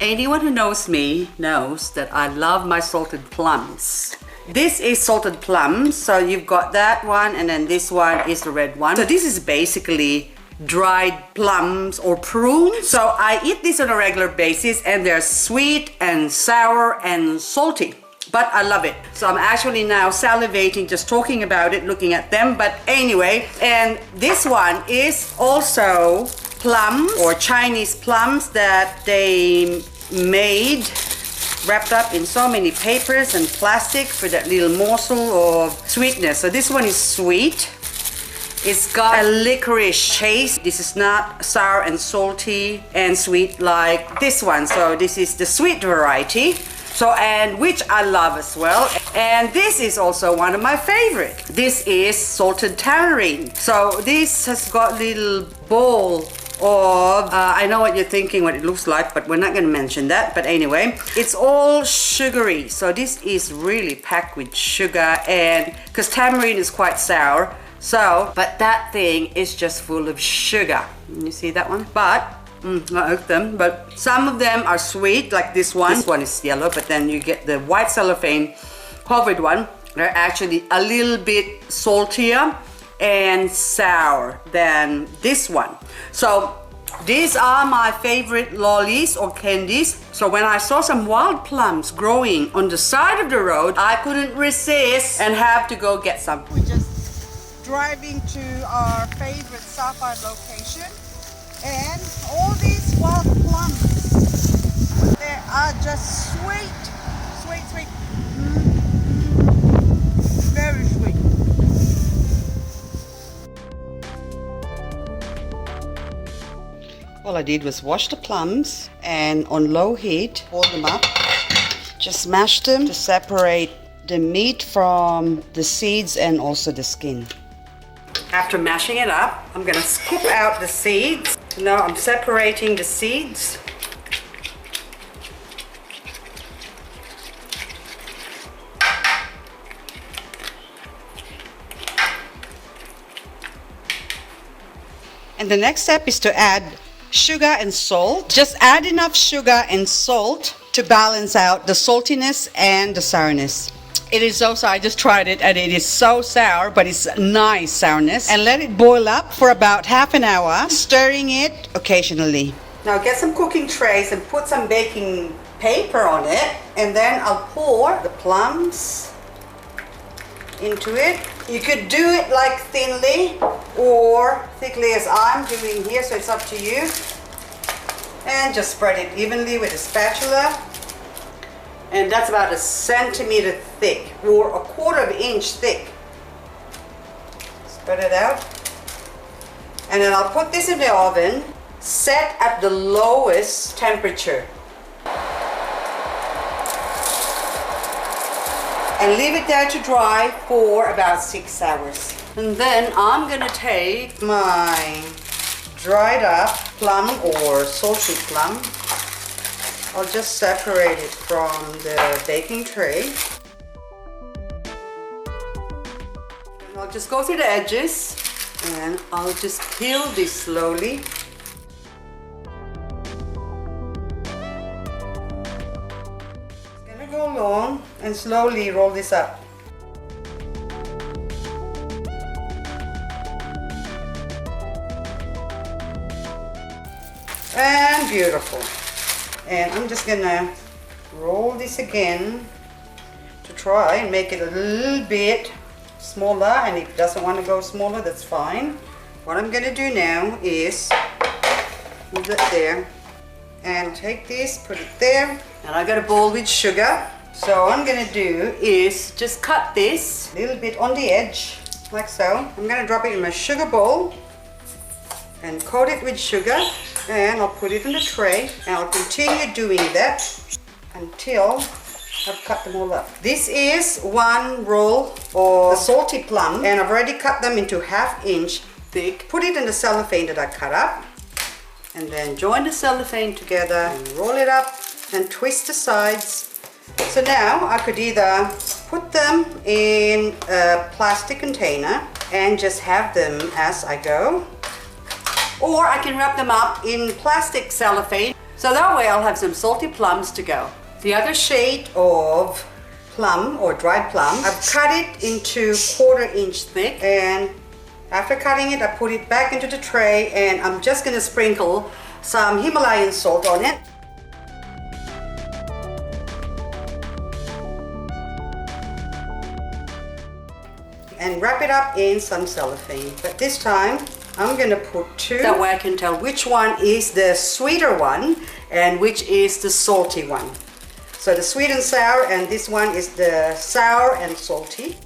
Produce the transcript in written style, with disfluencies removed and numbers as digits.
Anyone who knows me knows that I love my salted plums. This is salted plums, so you've got that one, and then this one is the red one. So this is basically dried plums or prunes. So I eat this on a regular basis, and they're sweet and sour and salty, but I love it. So I'm actually now salivating just talking about it, looking at them. But anyway, and this one is also plums or Chinese plums that they made wrapped up in so many papers and plastic for that little morsel of sweetness. So this one is sweet. It's got a licorice taste. This is not sour and salty and sweet like this one. So this is the sweet variety. So, and which I love as well. And this is also one of my favorite. This is salted tamarind. So this has got little bowl of, I know what you're thinking, what it looks like, but we're not going to mention that. But anyway, it's all sugary. So this is really packed with sugar, and because tamarind is quite sour. So, but that thing is just full of sugar. You see that one? But not all of them, but some of them are sweet, like this one. This one is yellow, but then you get the white cellophane covered one. They're actually a little bit saltier and sour than this one. So these are my favorite lollies or candies. So when I saw some wild plums growing on the side of the road, I couldn't resist and have to go get some. We're just driving to our favorite sapphire location, and all these wild plums, they are just sweet, sweet, sweet. Very sweet. All I did was wash the plums and on low heat, hold them up, just mash them to separate the meat from the seeds and also the skin. After mashing it up, I'm gonna scoop out the seeds. Now I'm separating the seeds. And the next step is to add sugar and salt. Just add enough sugar and salt to balance out the saltiness and the sourness. It is so sour. I just tried it and it is so sour, but it's nice sourness. And let it boil up for about half an hour, stirring it occasionally. Now get some cooking trays and put some baking paper on it, and then I'll pour the plums into it. You could do it like thinly or thickly as I'm doing here, so it's up to you. And just spread it evenly with a spatula. And that's about 1 centimeter thick, or 1/4 inch thick. Spread it out. And then I'll put this in the oven, set at the lowest temperature. And leave it there to dry for about 6 hours. And then I'm gonna take my dried up plum or salted plum. I'll just separate it from the baking tray. And I'll just go through the edges, and I'll just peel this slowly. It's gonna go along and slowly roll this up. And beautiful. And I'm just gonna roll this again to try and make it a little bit smaller, and if it doesn't want to go smaller, that's fine. What I'm gonna do now is move it there and take this, put it there, and I got a bowl with sugar. So what I'm gonna do is just cut this a little bit on the edge, like so. I'm gonna drop it in my sugar bowl and coat it with sugar, and I'll put it in the tray, and I'll continue doing that until I've cut them all up. This is one roll of the salty plum, and I've already cut them into 1/2 inch thick. Put it in the cellophane that I cut up, and then join the cellophane together and roll it up and twist the sides. So now I could either put them in a plastic container and just have them as I go, Or I can wrap them up in plastic cellophane. So that way I'll have some salty plums to go. The other shade of plum or dried plum, I've cut it into 1/4 inch thick, and after cutting it, I put it back into the tray, and I'm just gonna sprinkle some Himalayan salt on it. And wrap it up in some cellophane. But this time, I'm gonna put 2. That way I can tell which one is the sweeter one and which is the salty one. So the sweet and sour, and this one is the sour and salty.